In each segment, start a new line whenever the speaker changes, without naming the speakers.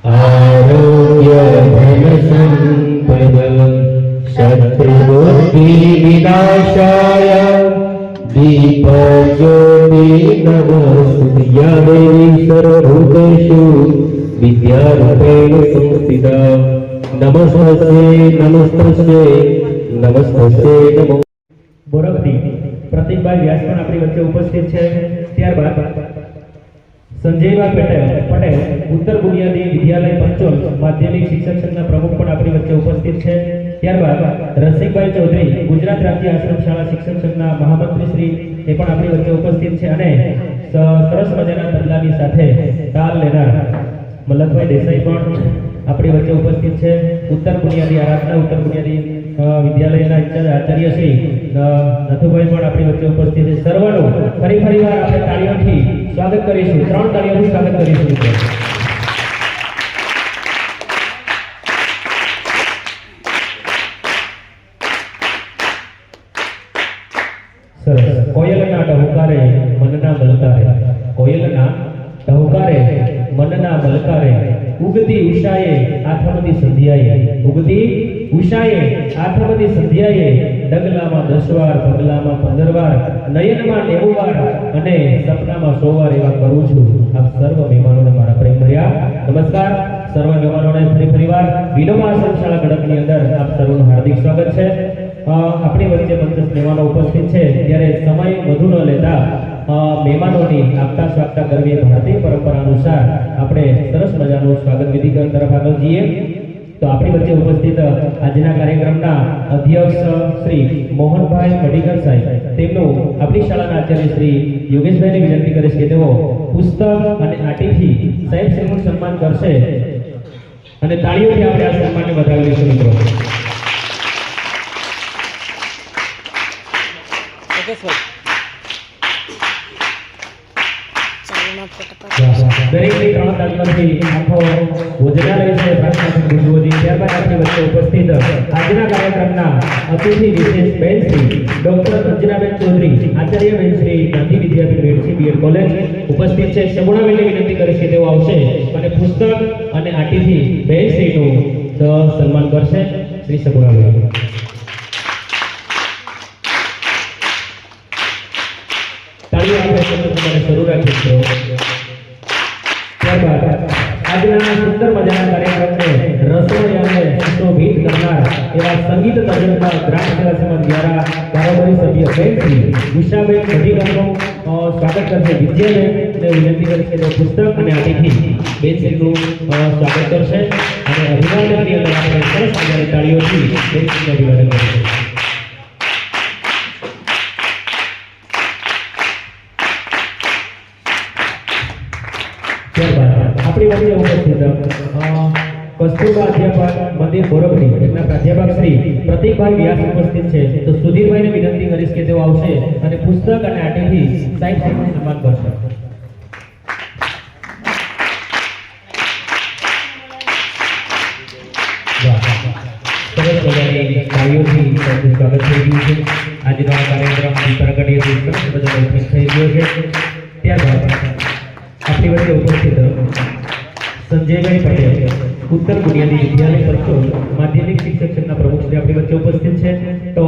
आरोग्य धन संपद शत्रुबुद्धि विनाशाय दीप ज्योति नमस्तुभ्या देवी सर्वभूतेषु विद्यारूपेण संस्थिता नमस्ते नमस्ते नमस्ते नमो।
બોરકથી પ્રતિકભાઈ વ્યાસ પણ આપણી વચ્ચે ઉપસ્થિત છે। ત્યારબાદ સંજયભાઈ પટેલ ઉત્તર બુનિયાદી વિદ્યાલય પંચોલ માધ્યમિક શિક્ષક સંઘના પ્રમુખ પણ આપણી વચ્ચે ઉપસ્થિત છે। ત્યારબાદ રસિકભાઈ ચૌધરી ગુજરાત રાજ્ય આશ્રમ શાળા શિક્ષક સંઘના મહામંત્રી શ્રી એ પણ આપણી વચ્ચે ઉપસ્થિત છે અને સરસ મજાના તબલાની સાથે તાલ લેનાર મલકભાઈ દેસાઈ પણ આપણી વચ્ચે ઉપસ્થિત છે। ઉત્તર બુનિયાદી આરાધના ઉત્તર બુનિયાદી વિદ્યાલયના ઇન્ચાર્જ આચાર્ય શ્રી નથુભાઈ પણ આપણી વચ્ચે ઉપસ્થિત છે। સર્વનું ફરીવાર આપણે તાળીઓથી સ્વાગત કરીશું, 3 તાળીઓથી સ્વાગત કરીશું। સરસ। કોયલના ટહુકારે મનના મલકારે, કોયલના ટહુકારે મનના મલકારે ઉગતી ઉષાએ આથમતી સંધ્યાએ, ઉગતી ઉષાએ આથમતી સંધ્યાએ ડગલામાં 10 વાર, પગલામાં 15 વાર, નયનમાં 90 વાર અને સપનામાં 100 વાર એવા કરું છું। આપ સર્વ મહેમાનોને મારા પ્રેમ ભર્યા નમસ્કાર। સર્વ મહેમાનોને ફરીવાર વિનોબા આશ્રમ શાળા ગઢકની અંદર આપ સર્વનું હાર્દિક સ્વાગત છે। આપણી વચ્ચે મંચસ્થ મહેમાનો ઉપસ્થિત છે ત્યારે સમય વધુ ન લેતા મહેમાનોની આગતા સ્વાગતા કરવી ભારતીય પરંપરા અનુસાર આપણે સરસ મજાનું સ્વાગત વિધિ તરફ આગળ જઈએ। તો આપણી વચ્ચે ઉપસ્થિત આજના કાર્યક્રમના અધ્યક્ષ શ્રી મોહનભાઈ મડીકર સાહેબ તેમનું આપણી શાળાના આચાર્ય શ્રી યોગેશભાઈને વિનંતી કરીશ કે તેઓ પુસ્તક અને આટીથી સાહેબ શ્રીનું સન્માન કરશે અને તાળીઓથી આપણે આ સન્માનને વધાવી લઈશું મિત્રો। દરેકની 3 તાળીઓથી આખો ભોજનાલય છે પ્રાર્થના ગુરુજી। ત્યારબાદ આપણી વચ્ચે ઉપસ્થિત આજના કાર્યક્રમના અતિથિ વિશેષ બેન શ્રી ડોક્ટર અંજનાબેન ચૌધરી આચાર્ય બેન શ્રી ગાંધી વિદ્યાપીઠ વેડસી બીએડ કોલેજ ઉપસ્થિત છે। શમુણાબેનને વિનંતી કરીશ કે તેઓ આવશે અને પુસ્તક અને આટીથી બેન શ્રીનું સન્માન કરશે। શ્રી શમુણાબેન તાળીઓ આપણે શરૂ રાખીશું। ત્યારબાદ આજના સુંદર મજાના કાર્યક્રમને રસોઈ અને સુશોભિત કરનાર એવા સંગીત તજજ્ઞ ગ્રામ સેવા સમાજ દ્વારા કારોબારી સભ્ય બેન શ્રી ઉષાબેન મઢીકરનું સ્વાગત કરશે। વિજયબેનને વિનંતી કરશે કે પુસ્તક અને આટીથી બેન શ્રીનું સ્વાગત કરશે અને અભિવાદનની અંદર આપણે સરસ મજાની તાળીઓથી બેન શ્રીનું અભિવાદન કરીશું। આપણી વચ્ચે ઉપસ્થિત કસ્તુરબા અધ્યાપક મંદિર બોરકડી તેમના પ્રાધ્યાપક શ્રી પ્રતિકભાઈ વ્યાસ ઉપસ્થિત છે। તો સુધીરભાઈને વિનંતી કરીશ કે તેઓ આવશે અને પુસ્તક અને આટીથી સાહેબ શ્રીનું સન્માન કરશે। સરસ મજાની તાળીઓથી સ્વાગત થઈ ગયું છે। આજનો આ કાર્યક્રમ પ્રગટીથી સરસ મજાનો થઈ ગયો છે। ત્યારબાદ આપણી વચ્ચે ઉપસ્થિત સંજયભાઈ પટેલ ઉત્તર બુનિયાદી વિદ્યાલય પંચોલ માધ્યમિક શિક્ષક સંઘના પ્રમુખ શ્રી આપણી વચ્ચે ઉપસ્થિત છે। તો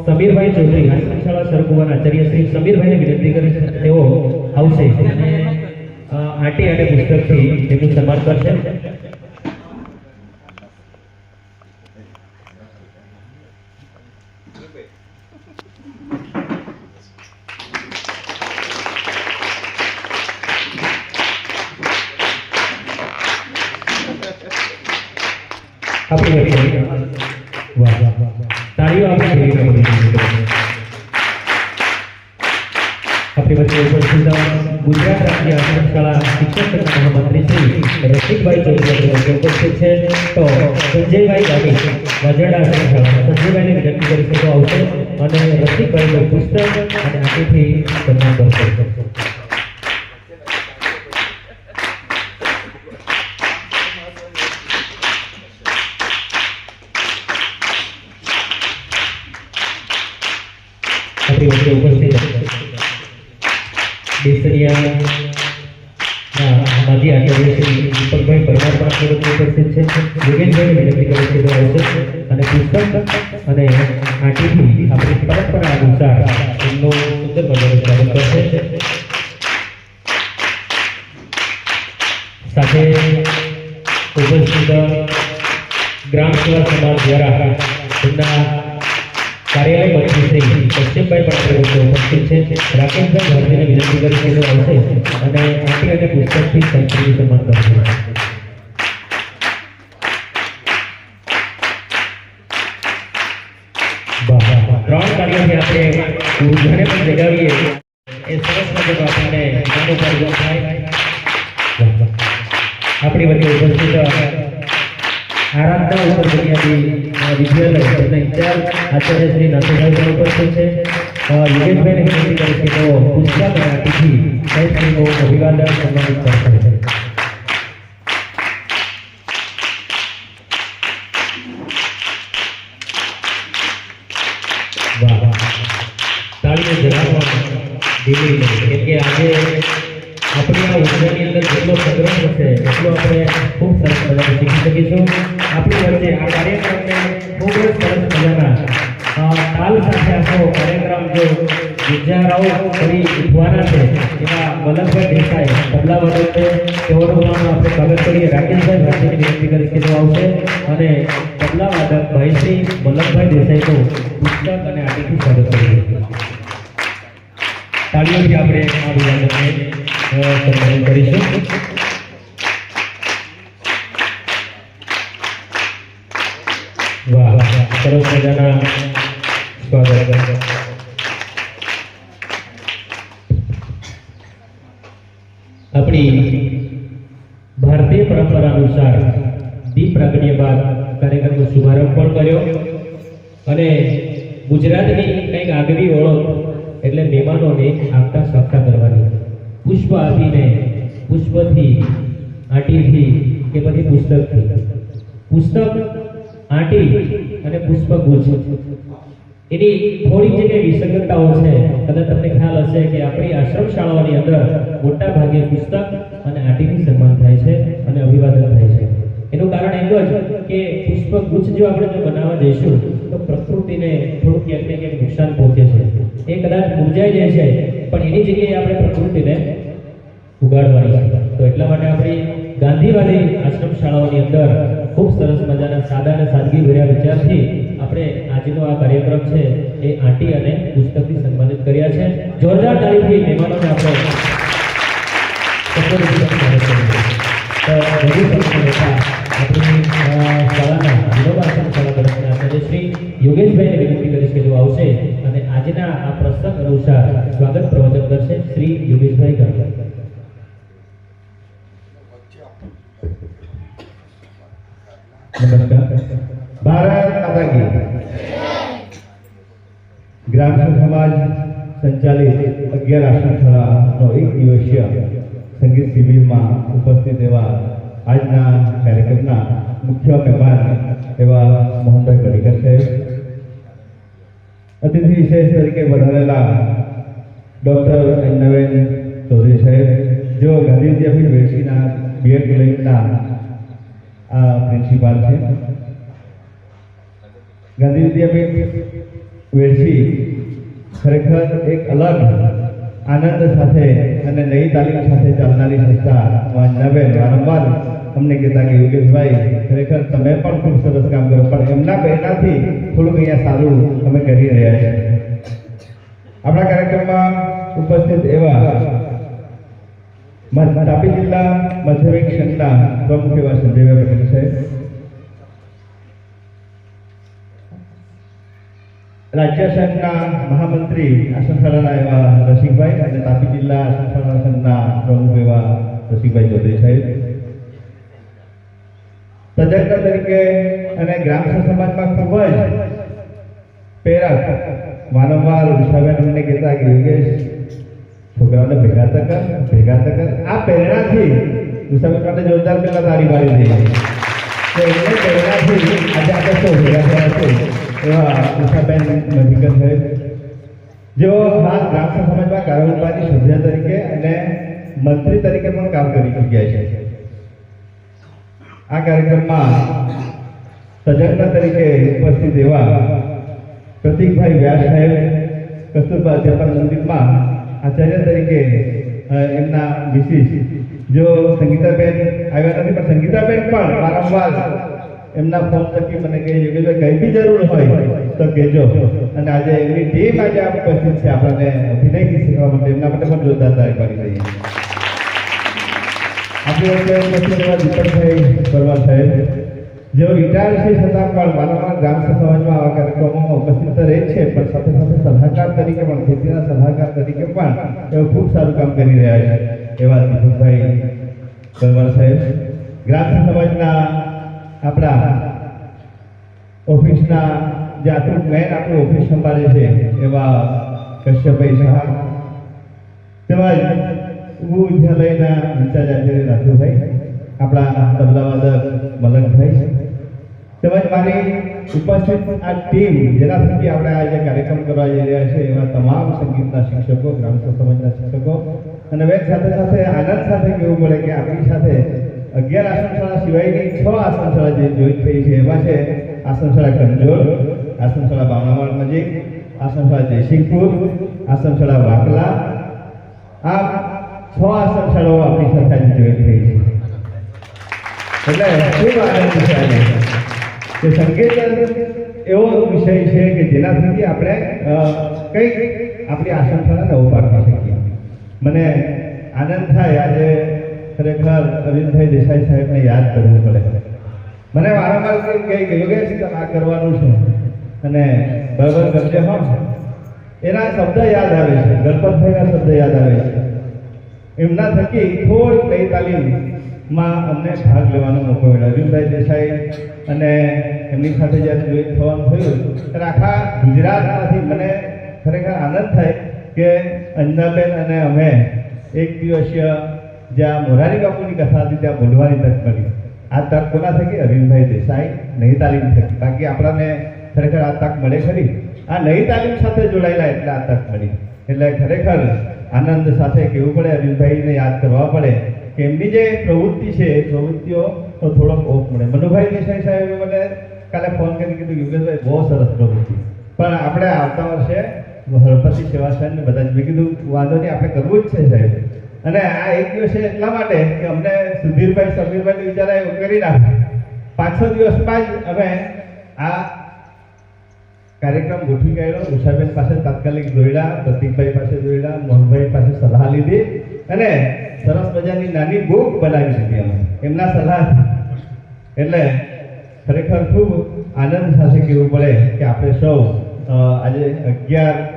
સમીરભાઈ ચૌધરી આશ્રમ શાળા સરકુવાના આચાર્ય શ્રી સમીરભાઈને વિનંતી કરી તેઓ આવશે અને આટી અને પુસ્તકથી તેમનું સન્માન કરશે। આપણી વચ્ચે વાહ તાળીઓ આપણે આપણી વચ્ચે ઉપસ્થિત ગુજરાત રાજ્ય આશ્રમ શાળા શિક્ષક સંઘના મહામંત્રી શ્રી રસિકભાઈ ચૌધરી ઉપસ્થિત છે। તો સંજયભાઈ ગાડી વાજડા આશ્રમ શાળા સંજયભાઈને વિનંતી કરી શકો આવશે અને રસિકભાઈનું પુસ્તક અને આટીથી સન્માન કરશે। આપણી વચ્ચે ઉપસ્થિત કેસરિયા માજી આચાર્ય શ્રી દીપકભાઈ પરમાર પણ ઉપસ્થિત છે. યોગેશભાઈ વિનંતી કરે છે આવશે અને પુસ્તક અને આંટીથી આપણી પરંપરા અનુસાર એમનું સુંદર મજાનું સ્વાગત કરશે. સાથે ઉપસ્થિત ગ્રામ સેવા સમાજ દ્વારા તેમના કાર્યાલય મંત્રી શ્રી પશ્ચિમભાઈ પણ ઉપસ્થિત છે. રાકેશભાઈ ભારતીને વિનંતી કરી છે આવશે અને આંટી અને પુસ્તકથી સંસ્કૃતિ સન્માન કરશે. ત્રણ કાર્યોથી આપણે ઉર્જાને પણ જગાવીએ એ સરસ મજાનો આપણને નાનો પરિવાર થાય. આપણી વચ્ચે ઉપસ્થિત આરાધના ઉપર બુનિયાદી વિદ્યાલય તેમના ઇન્ચાર્જ આચાર્ય શ્રી નાથુભાઈ પણ ઉપસ્થિત છે. યોગેશભાઈને વિનંતી કરી છે તો પુસ્તક અને આંટીથી સાહેબનું અભિવાદન સન્માનિત કરશે. તાળીઓ જરામાં દીલી નહીં, કેમ કે આજે આપણી આ ઉર્જાની અંદર જેટલો સંગ્રહ હશે એટલો આપણે ખૂબ સરસ મજાનું શીખી શકીશું. આપણી વચ્ચે આ કાર્યક્રમને ખૂબ જ સરસ મજાના તાલ સાથે આખો કાર્યક્રમ જો વિચારાઓ કરી ઉઠવાના છે એવા વલ્લભભાઈ દેસાઈ તબલા વાદક છે. તેઓનું નામ આપણે સ્વાગત કરીએ. રાકેશભાઈ ભારતીની વિનંતી કરી કે આવશે અને તબલા વાદક ભાઈશ્રી વલ્લભભાઈ દેસાઈનું પુસ્તક અને આંટીથી સ્વાગત કરીએ. તાળીઓથી આપણે આ અભિવાદનને સન્માનિત કરીશું. વાહ વાહ, સરસ મજાના સ્વાગત. આપણી ભારતીય પરંપરા અનુસાર દીપ પ્રાગટ્ય બાદ કાર્યક્રમનો શુભારંભ પણ કર્યો અને ગુજરાતની કંઈક આગવી ઓળખ એટલે મહેમાનોને આગતા સાક્ષા કરવાની. પુષ્પ આપીને, પુષ્પથી, આંટીથી કે પછી પુસ્તકથી. પુસ્તક, આંટી અને પુષ્પગુચ્છ એની થોડી જે કંઈ વિસંગતતાઓ છે કદાચ તમને ખ્યાલ હશે કે આપણી આશ્રમ શાળાઓની અંદર મોટા ભાગે પુસ્તક અને આંટીથી સન્માન થાય છે અને અભિવાદન થાય છે. એનું કારણ એક જ કે પુષ્પગુચ્છ જો આપણે બનાવવા જઈશું તો પ્રકૃતિને થોડું ક્યાંક ને ક્યાંક નુકસાન પહોંચે છે. એ કદાચ મુરઝાઈ જાય છે પણ એની જગ્યાએ આપણે પ્રકૃતિને ઉગાડવાની છે. તો એટલા માટે આપણી ગાંધીવાદી આશ્રમ શાળાઓની અંદર ખૂબ સરસ મજાના સાદા અને સાદગી ભર્યા વિચારથી આપણે આજનો આ કાર્યક્રમ છે એ આંટી અને પુસ્તકથી સન્માનિત કર્યા છે. જોરદાર તાળીથી મહેમાનોને આપણે આપણી શાળાના વિનોબા આશ્રમ શાળા તરફના આચાર્ય શ્રી યોગેશભાઈને વિનંતી કરીશ કે જો આવશે અને આજના આ પ્રસંગ અનુસાર સ્વાગત પ્રવચન કરશે શ્રી યોગેશભાઈ કરશે.
નમસ્કાર. ભારત માતા કી. ગ્રામ સમાજ સંચાલિત 11 આશ્રમ શાળાનો એક દિવસીય સંગીત શિબિરમાં ઉપસ્થિત એવા આજના કાર્યક્રમના મુખ્ય મહેમાન એવા મોહનભાઈ પડીકર સાહેબ, અતિથિ વિશેષ તરીકે વધારેલા ડૉક્ટર નવેન ચૌધરી સાહેબ, જો ગાંધી વિદ્યાપીઠ વેરસીના બીએડ કોલેજના પ્રિન્સિપાલ છે. ગાંધી વિદ્યાપીઠ વેરસી ખરેખર એક અલગ આનંદ સાથે અને નવી તાલીમ સાથે ચાલનારી સંસ્થા. નવેન વારંવાર અમને કહેતા કે યોગેશભાઈ ખરેખર તમે પણ ખૂબ સરસ કામ કરો, પણ એમના પ્રેરણાથી થોડુંક અહીંયા સારું અમે કરી રહ્યા છીએ. આપણા કાર્યક્રમમાં ઉપસ્થિત એવા તાપી જિલ્લા માધ્યમિક સંઘના પ્રમુખ એવા સંજયભાઈ પટેલ સાહેબ, રાજ્ય સંઘના મહામંત્રી આશ્રમ શાળાના એવા રસિકભાઈ અને તાપી જિલ્લા આશ્રમ શાળા સંઘના પ્રમુખ એવા રસિકભાઈ ચૌધરી સાહેબ, તજજ્ઞ તરીકે અને ગ્રામ સમાજમાં ખૂબ જ પ્રેરક વારંવાર ઉષાબેન અમને કહેતા કે યોગેશ છોકરાઓને ભેગા કર. આ પ્રેરણાથી ઉષાબેન માટે જોરદાર પહેલા તાળી પાડી દઈએ. તો એમને પ્રેરણાથી આજે આપણે સૌ ભેગા થયા છે એવા ઉષાબેન મધિકર સાહેબ, જેઓ હાલ ગ્રામસભા સમાજમાં કારોબારી સભ્ય તરીકે અને મંત્રી તરીકે પણ કામ કરી ચૂક્યા છે. આ કાર્યક્રમમાં સજગ્ન તરીકે ઉપસ્થિત એવા પ્રતિકભાઈ વ્યાસ સાહેબ કસ્તુરબા અધ્યાપન મંદિરમાં આચાર્ય તરીકે એમના મિસિસ જો સંગીતાબેન આવ્યા નથી, પણ સંગીતાબેન પણ વારંવાર એમના ફોન થકી મને કહે છે કે કઈ બી જરૂર હોય તો કહેજો. અને આજે એમની ટીમ આજે ઉપસ્થિત છે આપણને અભિનય શીખવા માટે. એમના માટે પણ જોરદાર તારીફ કરી દઈએ. આપણી વચ્ચે ઉપસ્થિત એવા દીપકભાઈ પરમાર સાહેબ જેઓ રિટાયર છે છતાં પણ વારંવાર ગ્રામ સમાજમાં આવા કાર્યક્રમોમાં ઉપસ્થિત તો રહે છે, પણ સાથે સાથે સલાહકાર તરીકે પણ, ખેતીના સલાહકાર તરીકે પણ તેઓ ખૂબ સારું કામ કરી રહ્યા છે. એવા દીપકભાઈ પરમાર સાહેબ ગ્રામ સમાજના આપણા ઓફિસના જે આપણું મેન આપણું ઓફિસ સંભાળે છે એવા કશ્યપભાઈ શાહ, તેમજ વિદ્યાલયના ઇન્ચાર્જ આચાર્ય રાજુભાઈ, આપણા તબલાવાદક મલકભાઈ, તેમજ મારી ઉપસ્થિત આ ટીમ જેના થકી આપણે આ જે કાર્યક્રમ કરવા જઈ રહ્યા છે એવા તમામ સંગીતના શિક્ષકો, ગ્રામ સમાજના શિક્ષકો, અને વેદ સાથે સાથે આનંદ સાથે કહેવું પડે કે આપણી સાથે 11 આશ્રમશાળા સિવાયની 6 આશ્રમશાળા જે જોઈન્ટ થઈ છે. એમાં છે આશ્રમશાળા કંજોર, આશ્રમશાળા બાવણાવાડ નજીક, આશ્રમશાળા જયસિંહપુર, આશ્રમશાળા વાકલા. આ 6 આશ્રમશાળાઓ આપણી સાથે આજે જોઈન્ટ થઈ છે. એટલે ખૂબ આનંદ છે આજે કે સંગીત એવો વિષય છે કે જેનાથી આપણે કંઈક આપણી આશ્રમશાળાને ઉભા કરી શકીએ. મને આનંદ થાય આજે ખરેખર અરવિંદભાઈ દેસાઈ સાહેબને યાદ કરવું પડે. મને વારંવાર કે યોગેશ આ કરવાનું છે અને બરાબર કરજે. એના શબ્દ યાદ આવે છે, ગણપતભાઈના શબ્દ યાદ આવે છે. એમના થકી થોડીક નઈ તાલીમમાં અમને ભાગ લેવાનો મોકો મળ્યો. અરવિંદભાઈ દેસાઈ અને એમની સાથે જ્યારે જોઈન્ટ થવાનું થયું ત્યારે આખા ગુજરાતમાંથી મને ખરેખર આનંદ થાય કે અંજનાબેન અને અમે એક દિવસીય જ્યાં મોરારી બાપુની કથા હતી ત્યાં બોલવાની તક મળી. આ તક કોના થકી? અરવિંદભાઈ દેસાઈ નઈ તાલીમ થકી. બાકી આપણને ખરેખર આ તક મળે ખરી? આ નઈ તાલીમ સાથે જોડાયેલા એટલે આ તક મળી. એટલે ખરેખર આનંદ સાથે કહેવું પડે, અરવિંદભાઈને યાદ કરવા પડે કે એમની જે પ્રવૃત્તિ છે એ પ્રવૃત્તિઓ તો થોડોક ઓફ મળે. મનુભાઈ દેસાઈ સાહેબે મને કાલે ફોન કરી કીધું યોગેશભાઈ બહુ સરસ પ્રવૃત્તિ, પણ આપણે આવતા વર્ષે હળપતિ સેવા સંઘને બધા જ. મેં કીધું વાંધો નહીં, આપણે કરવું જ છે સાહેબ. અને આ એક દિવસે એટલા માટે કે અમને સુધીરભાઈ સમીરભાઈ વિચારા એવું કરી નાખ્યું. 5-6 દિવસમાં જ અમે આ કાર્યક્રમ ગોઠવી ગયેલો. ઉષાબેન પાસે તાત્કાલિક દોડ્યા, પ્રતિકભાઈ પાસે દોડ્યા, મોહનભાઈ પાસે સલાહ લીધી અને સરસ મજાની નાની બુક બનાવી દીધી અમે એમના સલાહ. એટલે ખરેખર ખૂબ આનંદ સાથે કહેવું પડે કે આપણે સૌ આજે 11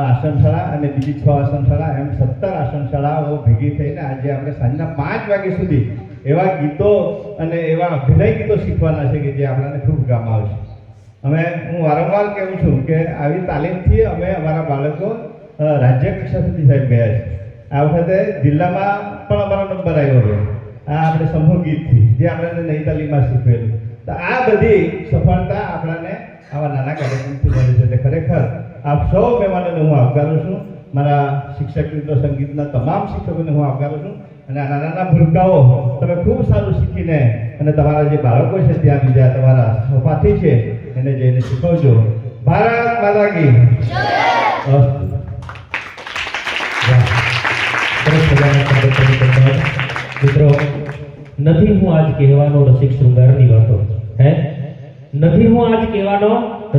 આશ્રમશાળા અને બીજી 6 આશ્રમશાળા એમ 17 આશ્રમશાળાઓ ભેગી થઈને આજે આપણે સાંજના 5 વાગ્યા સુધી એવા ગીતો અને એવા અભિનય ગીતો શીખવાના છે કે જે આપણને ખૂબ કામ આવશે. હું વારંવાર કહું છું કે આવી તાલીમથી અમે અમારા બાળકો રાજ્ય કક્ષા સુધી સાહેબ ગયા છે. આ વખતે જિલ્લામાં પણ અમારો નંબર આવ્યો છે આ આપણે સમૂહ ગીતથી જે આપણને નઈ તાલીમમાં શીખવેલું. તો આ બધી સફળતા આપણને આવા નાના કાર્યક્રમથી મળે છે. એટલે ખરેખર આપ સૌ મહેમાનોને હું આવકારું છું. મારા શિક્ષક મિત્રો, સંગીતના તમામ શિક્ષકોને હું આવકારું છું. અને આ નાના ભૂલકાઓ તમે ખૂબ સારું શીખીને અને તમારા જે બાળકો છે ત્યાં બીજા તમારા સહપાઠી છે એને જઈને શીખવજો. ભારત માતા કી જય.
મિત્રો, નથી હું આજ કહેવાનો રસિક શૃંગારની વાતો, નથી હું આજ કહેવાનો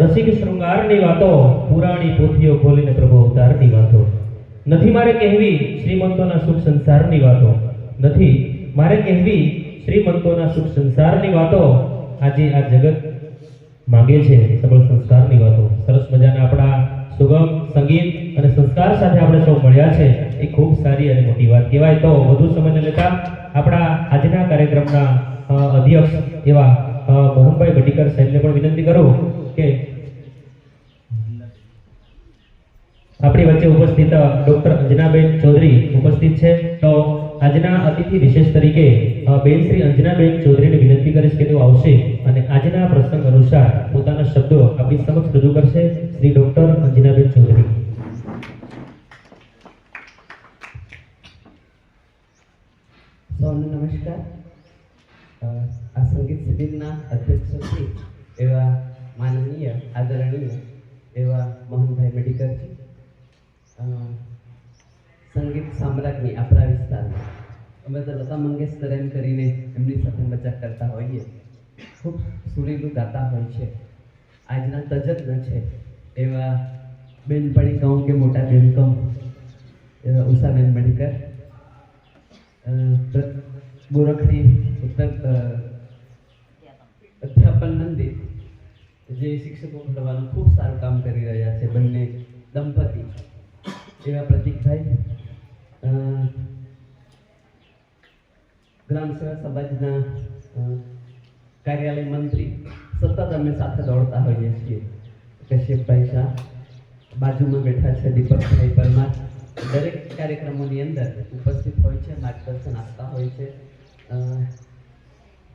રસિક શૃંગારની વાતો, પુરાણી પોથીઓ ખોલીને પ્રભુ અવતારની વાતો. નથી મારે કહેવી શ્રીમંતોના સુખ સંસારની વાતો, નથી મારે કહેવી શ્રીમંતોના સુખ સંસારની વાતો. આજે આ જગત માંગે છે સબળ સંસ્કારની વાતો. સરસ મજાના આપણા સુગમ સંગીત અને સંસ્કાર સાથે આપણે સૌ મળ્યા છે એ ખૂબ સારી અને મોટી વાત કહેવાય. તો વધુ સમય લેતા આપણા આજના કાર્યક્રમના અધ્યક્ષ એવા મોહનભાઈ ભટ્ટીકર સાહેબને પણ વિનંતી કરું કે આપણી વચ્ચે ઉપસ્થિત ડોક્ટર અંજનાબેન ચૌધરી ઉપસ્થિત છે. તો આજના અતિથિ વિશેષ તરીકે બેન શ્રી અંજનાબેન ચૌધરીને વિનંતી કરીશ કે તેઓ આવશે અને આજના પ્રસંગ અનુસાર પોતાના શબ્દો આપણી સમક્ષ રજૂ કરશે. શ્રી ડોક્ટર અંજનાબેન ચૌધરી.
સૌને નમસ્કાર. આ સંગીત શિબિરના અધ્યક્ષ શ્રી એવા માનનીય આદરણીય એવા મોહનભાઈ મેડિકરજી, સંગીત સામ્રાજ્ઞી આપણા વિસ્તારમાં અમે તો લતા મંગેશકર એમ કરીને એમની સાથે મજાક કરતા હોઈએ. ખૂબ સુરીલું ગાતા હોય છે, આજના તજજ્ઞ છે એવા બેનપણી કહું કે મોટા બેન કહું એવા ઉષાબેન મેડિકર, ગોરખની ઉત્તર અધ્યાપન મંદિર જે શિક્ષકો ઘડવાનું ખૂબ સારું કામ કરી રહ્યા છે, બંને દંપતી એવા પ્રતિકભાઈ, ગ્રામ સેવા સમાજના કાર્યાલય મંત્રી, સતત અમે સાથે દોડતા હોઈએ છીએ. કશ્યપભાઈ શાહ બાજુમાં બેઠા છે, દીપકભાઈ પરમાર દરેક કાર્યક્રમોની અંદર ઉપસ્થિત હોય છે, માર્ગદર્શન આપતા હોય છે.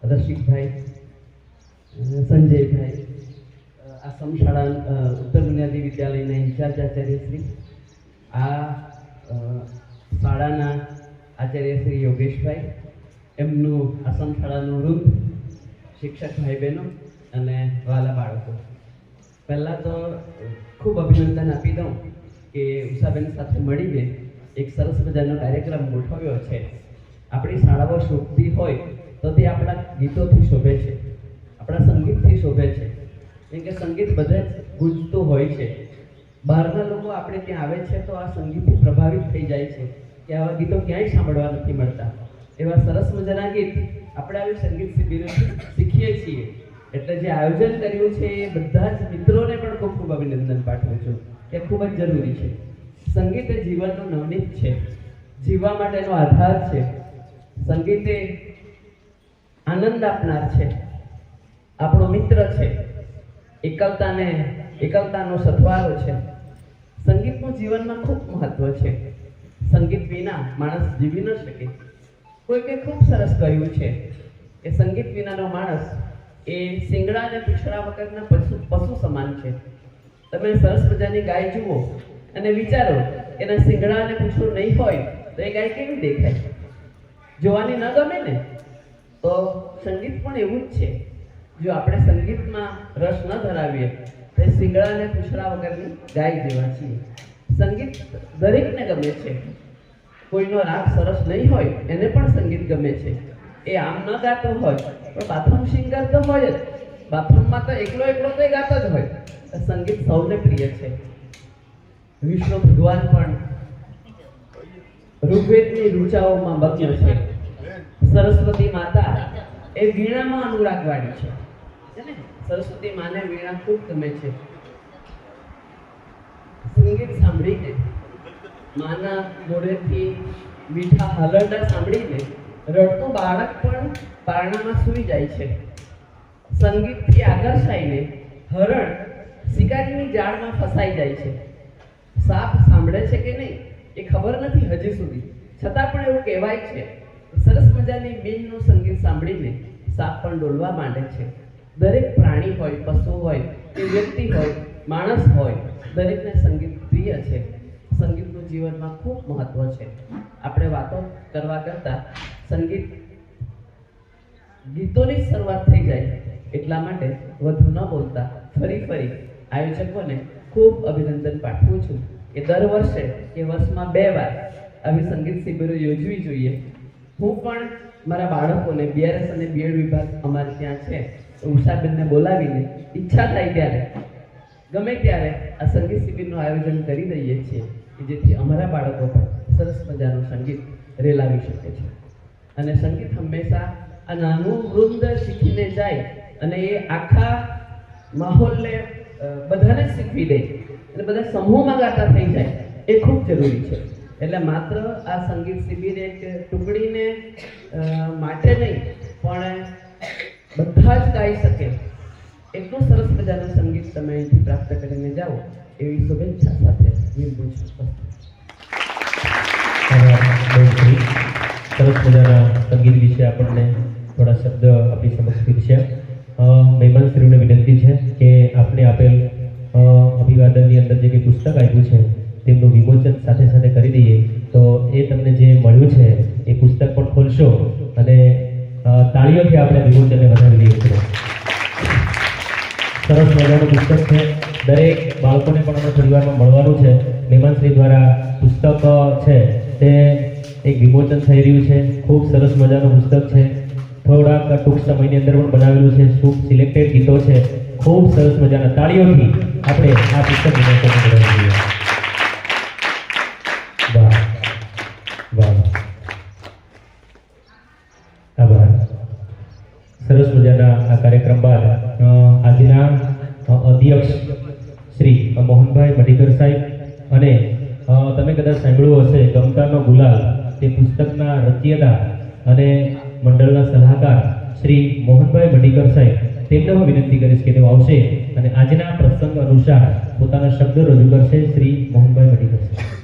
રસિકભાઈ, સંજયભાઈ, આ સમશાળા ઉત્તર બુનિયાદી વિદ્યાલયના ઇન્ચાર્જ આચાર્ય શ્રી, આ શાળાના આચાર્ય શ્રી યોગેશભાઈ, એમનું આ સમશાળાનું વૃંદ, શિક્ષક ભાઈ બહેનો અને વાલા બાળકો, પહેલાં તો ખૂબ અભિનંદન આપી દઉં કે ઉષાબેન સાથે મળીને એક સરસ મજાનો કાર્યક્રમ ગોઠવ્યો છે. આપણી શાળાઓ શોભતી હોય તો તે આપણા ગીતોથી શોભે છે, આપણા સંગીતથી શોભે છે. કેમ કે સંગીત બધે જ ગુંજતું હોય છે. બહારના લોકો આપણે ત્યાં આવે છે તો આ સંગીતથી પ્રભાવિત થઈ જાય છે કે આવા ગીતો ક્યાંય સાંભળવા નથી મળતા. એવા સરસ મજાના ગીત આપણે આવી સંગીત શિબિરોથી શીખીએ છીએ. એટલે જે આયોજન કર્યું છે એ બધા જ મિત્રોને પણ ખૂબ ખૂબ અભિનંદન પાઠવું છું કે ખૂબ જ જરૂરી છે. સંગીત એ જીવનનું નવનીત છે, જીવવા માટેનો આધાર છે. સંગીત એ આનંદ આપનાર છે, આપણો મિત્ર છે, એકલતાનો સથવારો છે. સંગીતનું જીવનમાં ખૂબ મહત્વ છે. સંગીત વિના માણસ જીવી ન શકે. કોઈકે ખૂબ સરસ કહ્યું છે કે સંગીત વિનાનો માણસ એ શિંગડા અને પૂંછડા વગરના પશુ સમાન છે. તમે સરસ મજાની ગાય જુઓ અને વિચારો એના શિંગડા અને પૂંછડું નહીં હોય તો એ ગાય કેવી દેખાય? જોવાની ન ગમે ને? તો સંગીત પણ એવું જ છે. જો આપણે સંગીતમાં રસ ન ધરાવીએ તો શિંગડા અને પૂંછડા વગરની ગાય જેવા છીએ. સંગીત દરેકને ગમે છે. કોઈનો રાગ સરસ નહીં હોય એને પણ સંગીત ગમે છે. એ આમ ન ગાતો હોય પણ બાથરૂમ સિંગર તો હોય જ. બાથરૂમમાં તો એકલો તો એ ગાતો જ હોય. સંગીત સૌને પ્રિય છે. વિષ્ણુ ભગવાન પણ ઋગ્વેદની ઋચાઓમાં મગ્ન છે. સરસ્વતી માતા એ વીણામાં અનુરાગવાળી છે. સરસ્વતી માને વીણા ખૂબ ગમે છે. સંગીત સાંભળીને, માના મોઢેથી મીઠા હલરડા સાંભળીને રડતું બાળક પણ પારણામાં સૂઈ જાય છે. સંગીતથી આકર્ષાઈને હરણ શિકારીની જાળમાં ફસાઈ જાય છે. સાપ સાંભળે છે કે નહીં એ ખબર નથી હજી સુધી, છતાં પણ એવું કહેવાય છે સરસ મજાની બીનનું સંગીત સાંભળીને સાપ પણ ડોલવા માંડે છે. દરેક પ્રાણી હોય, પશુ હોય કે વ્યક્તિ હોય, માણસ હોય, દરેકને સંગીત પ્રિય છે. સંગીતનું જીવનમાં ખૂબ મહત્વ છે. આપણે વાતો કરવા કરતાં સંગીત ગીતોની જ શરૂઆત થઈ જાય. એટલા માટે વધુ ન બોલતા ફરી આયોજકોને ખૂબ અભિનંદન પાઠવું છું કે દર વર્ષે કે વર્ષમાં 2 વાર આવી સંગીત શિબિરો યોજવી જોઈએ. હું પણ મારા બાળકોને BRS અને BEd વિભાગ અમારે ત્યાં છે તો ઉષાબેનને બોલાવીને ઈચ્છા થાય ત્યારે ગમે ત્યારે આ સંગીત શિબિરનું આયોજન કરી દઈએ છીએ કે જેથી અમારા બાળકો પણ સરસ મજાનું સંગીત રેલાવી શકે છે. અને સંગીત હંમેશા આ નાનું વૃંદ શીખીને જાય અને એ આખા માહોલને બધાને શીખવી દે અને બધા સમૂહમાં ગાતા થઈ જાય એ ખૂબ જરૂરી છે. એટલે માત્ર આ સંગીત શિબિર એક ટુકડીને માટે નહીં પણ બધા જ ગાઈ શકે એટલું સરસ મજાનું સંગીત તમે અહીંથી પ્રાપ્ત કરીને જાઓ એવી શુભેચ્છા સાથે વિરમું છું.
સરસ મજાના સંગીત વિશે આપણને થોડા શબ્દ આપણી સમક્ષ પીરસ્યા. મહેમાનશ્રીઓને વિનંતી છે કે આપને આપેલ અભિવાદનની અંદર જે કંઈ પુસ્તક આપ્યું છે તેમનું વિમોચન સાથે કરી દઈએ તો એ તમને જે મળ્યું છે એ પુસ્તક પણ ખોલશો બનશો અને તાળીઓથી આપણે વિમોચનને વધાવી દઈએ છીએ. સરસ મજાનું પુસ્તક છે. દરેક બાળકોને પણ અમે પરિવારમાં મળવાનું છે. મહેમાનશ્રી દ્વારા પુસ્તક છે તે એક વિમોચન થઈ રહ્યું છે. ખૂબ સરસ મજાનું પુસ્તક છે. થોડાક ટૂંક સમયની અંદર પણ બનાવેલું છે. ખૂબ સિલેક્ટેડ ગીતો છે. ખૂબ સરસ મજાના તાળીઓથી આપણે આ પુસ્તક વિમોચન વધાવી દઈએ. વાહ વાહ, આભાર. સરસ મજાના આ કાર્યક્રમ બાદ આજના અધ્યક્ષ શ્રી મોહનભાઈ મઢીકર સાહેબ અને તમે કદાચ સાંભળ્યું હશે ગમતાનો ગુલાલ તે પુસ્તકના રચયિતા અને મંડળના સલાહકાર શ્રી મોહનભાઈ મઢીકર સાહેબ, તેમને હું વિનંતી કરીશ કે તેઓ આવશે અને આજના પ્રસંગ અનુસાર પોતાના શબ્દો રજૂ કરશે. શ્રી મોહનભાઈ મઢીકર સાહેબ.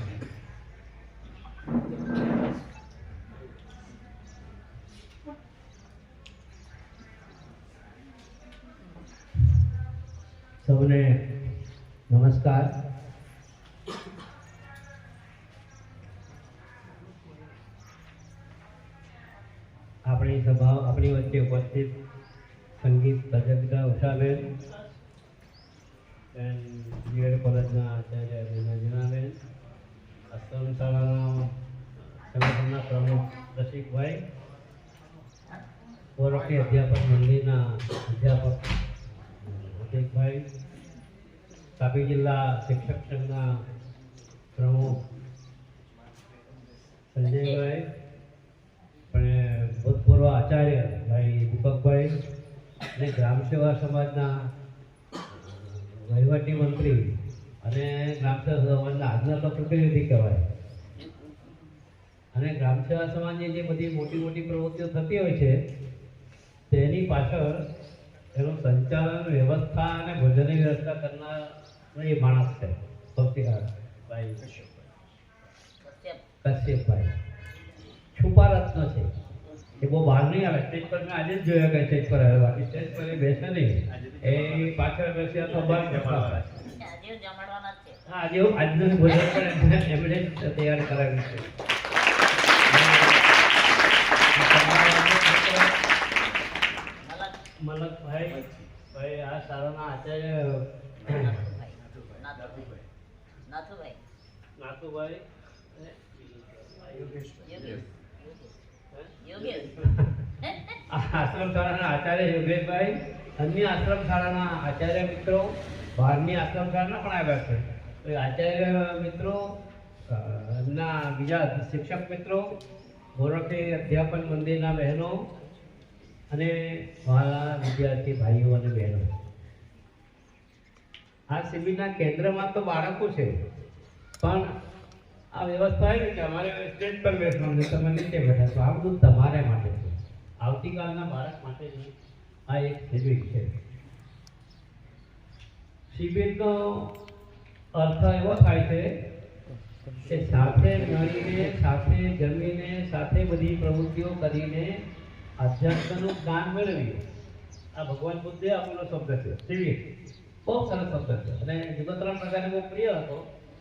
સૌને નમસ્કાર. આપણી વચ્ચે ઉપસ્થિત સંગીત તજજ્ઞ ઉષાબેન, જીએડ કોલેજના આચાર્ય રંજનાબેન, આશ્રમ શાળાના સંગઠનના પ્રમુખ રસિકભાઈ, ગોરખી અધ્યાપક મંદિરના અધ્યાપક રસિકભાઈ, તાપી જિલ્લા શિક્ષક સંઘના પ્રમુખ સંજયભાઈ, પણ ભૂતપૂર્વ આચાર્ય ભાઈ દીપકભાઈ અને ગ્રામ સેવા સમાજના વહીવટી મંત્રી અને ગ્રામ સેવા સમાજના આજના તો પ્રતિનિધિ કહેવાય. અને ગ્રામ સેવા સમાજની જે બધી મોટી મોટી પ્રવૃત્તિઓ થતી હોય છે તેની પાછળ એનું સંચાલન, વ્યવસ્થા અને ભોજનની વ્યવસ્થા કરનાર એ માણસ છે સૌથી ભાઈ કશ્યપભાઈ. છુપા રત્ન છે એ બહુ બહાર નહીં આવે. સ્ટેજ પર મેં આજે જ જોયા કે સ્ટેજ પર આવે, બાકી સ્ટેજ પર એ બેસે નહીં. એ પાછળ બેસી અથવા બહાર જમવા. હા, આજનું ભોજન પણ એમણે જ તૈયાર કરાવ્યું છે. મલકભાઈ ભાઈ આ શાળાના આચાર્ય નાથુભાઈ, આશ્રમ શાળાના આચાર્ય યોગેશભાઈ, અન્ય આશ્રમ શાળાના આચાર્ય મિત્રો, બહારની આશ્રમ શાળાના પણ આવ્યા છે. તો એ આચાર્ય મિત્રો, એમના બીજા શિક્ષક મિત્રો, ગોરખી અધ્યાપન મંદિરના બહેનો અને મારા વિદ્યાર્થી ભાઈઓ અને બહેનો, આ શિબિરના કેન્દ્રમાં તો બાળકો છે, પણ આ વ્યવસ્થા એવી કે અમારે સ્ટેજ પર બેસવાનું છે, તમે નીચે બેઠા છો. આ બધું તમારે માટે છે, આવતીકાલના બાળક માટેની આ એક શિબિર છે. શિબિરનો અર્થ એવો થાય છે કે સાથે મળીને, સાથે જમીને, સાથે બધી પ્રવૃત્તિઓ કરીને આધ્યાત્મનું જ્ઞાન મેળવીએ. આ ભગવાન બુદ્ધે આપેલો શબ્દ છે શિબિર. બહુ સરસ શબ્દ છે અને જગતરામ પ્રજાને બહુ પ્રિય હતો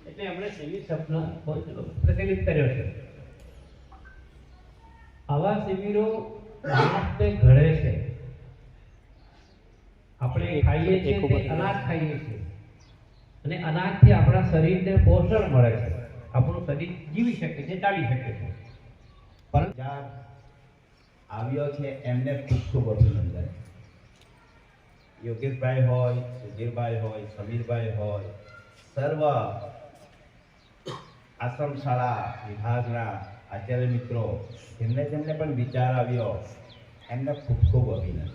એટલે એમણે શિબિર શબ્દ પ્રચલિત કર્યો છે. આવા શિબિરો માણસને ઘડે છે. આપણે ખાઈએ છીએ તે અનાજ ખાઈએ છીએ અને અનાજથી આપણા શરીરને પોષણ મળે છે. આપણું શરીર જીવી શકે છે, ચાલી શકે છે.
પરંતુ આવ્યો છે એમને ખૂબ ખૂબ અભિનંદન. યોગેશભાઈ હોય, સુધીરભાઈ હોય, સમીરભાઈ હોય, સર્વ આશ્રમ શાળા વિભાગના આચાર્ય મિત્રો, જેમને પણ વિચાર આવ્યો એમને ખૂબ ખૂબ અભિનંદન.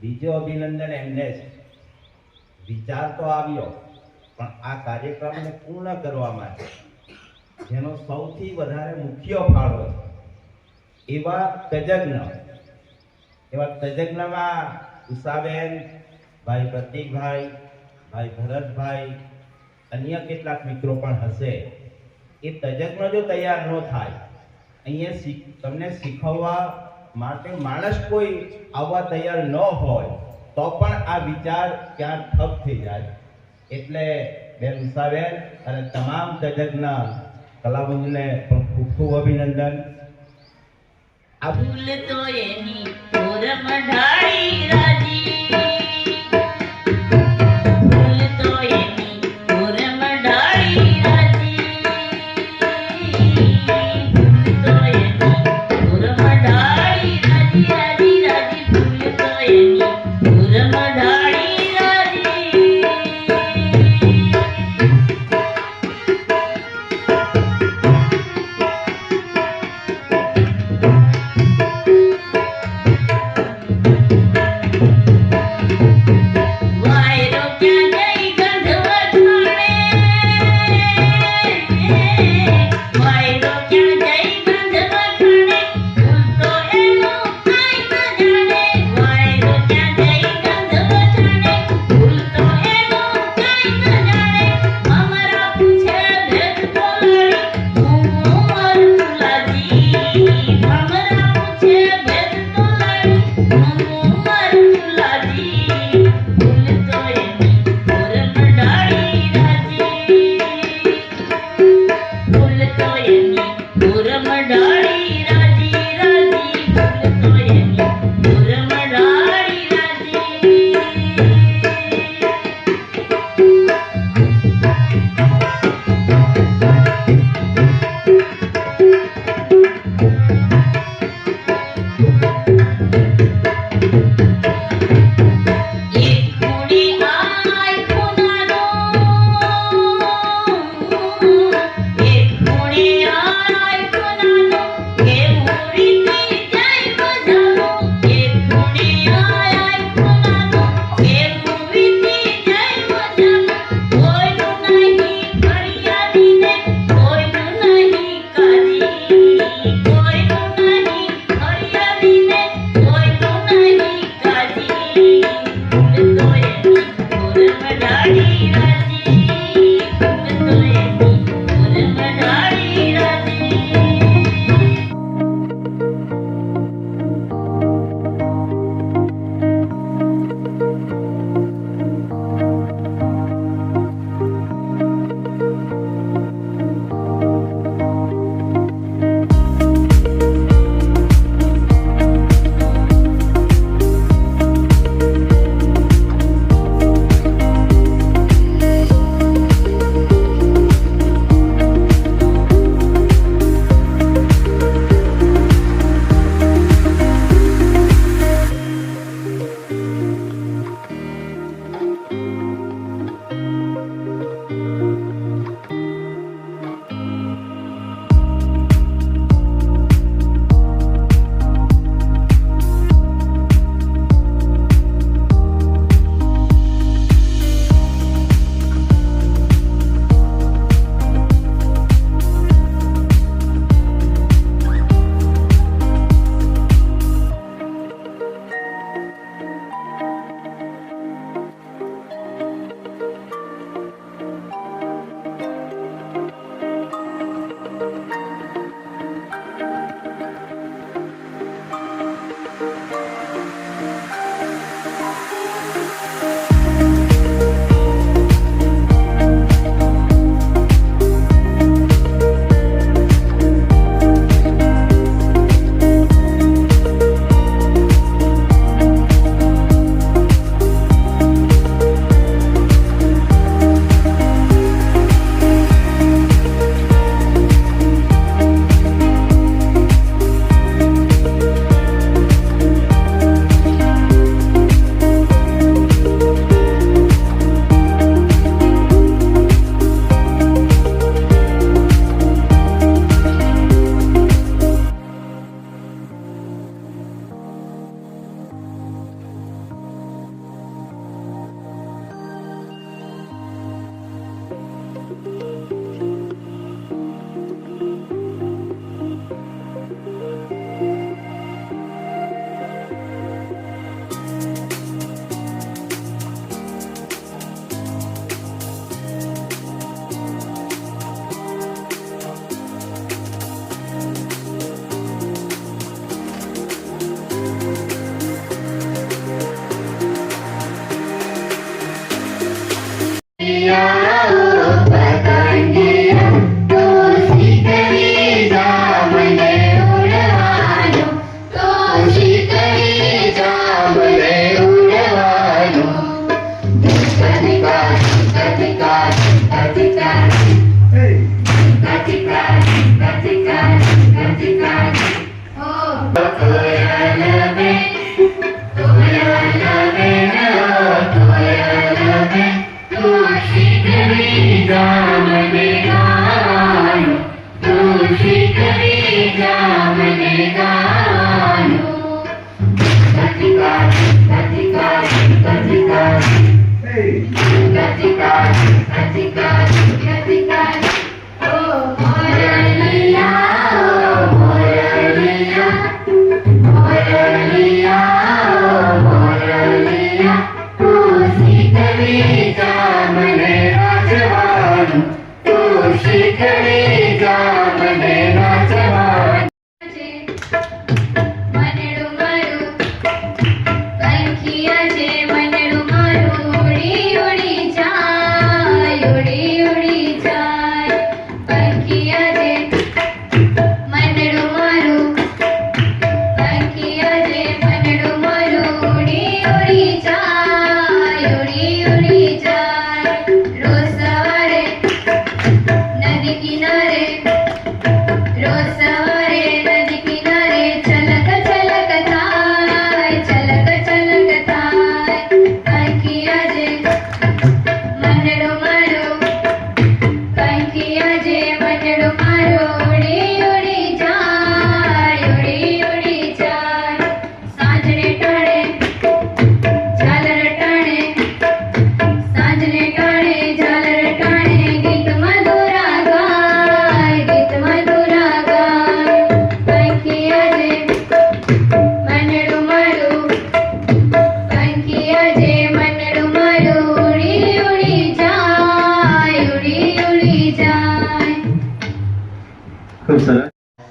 બીજો અભિનંદન એમને છે. વિચાર તો આવ્યો પણ આ કાર્યક્રમને પૂર્ણ કરવા માટે જેનો સૌથી વધારે મુખ્ય ફાળો છે એવા તજજ્ઞમાં ઉષાબેન, ભાઈ પ્રતિકભાઈ, ભાઈ ભરતભાઈ, અન્ય કેટલાક મિત્રો પણ હશે. એ તજજ્ઞ જો તૈયાર ન થાય, અહીંયા તમને શીખવવા માટે માણસ કોઈ આવવા તૈયાર ન હોય તો પણ આ વિચાર ક્યાં ઠપ થઈ જાય. એટલે બેન ઉષાબેન અને તમામ તજજ્ઞ કલાવંતને પણ ખૂબ ખૂબ અભિનંદન.
આ ફૂલ તો એની ઓરમ ઢાળી રાજી, ફૂલ તો એની ઓરમ ઢાળી રાજી, ફૂલ તો એની ઓરમ ઢાળી રાજી, રાજી રાજી, ફૂલ તો એની ઓરમ ઢાળી રાજી.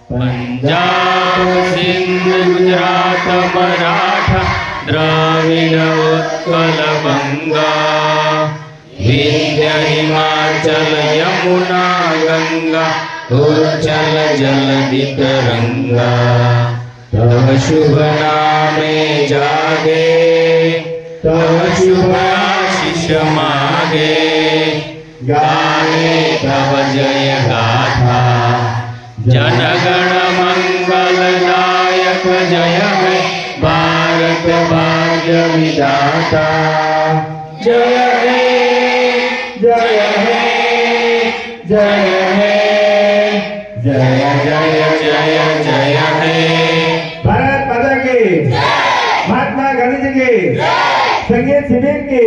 पंजाब सिंध गुजरात मराठा द्रविड़ उत्कल बंगा विंध्य हिमाचल यमुना गंगा उच्चल जलधि तरंगा तव शुभ नामे जागे तव शुभ आशीष मागे गावे तव जय गाथा जनगण मंगल नायक जय है भारत भाग्य विधाता जय है जय है जय है जय जय जय जय है।
भारत माता की, महात्मा गांधी जी की, संगीत शिविर की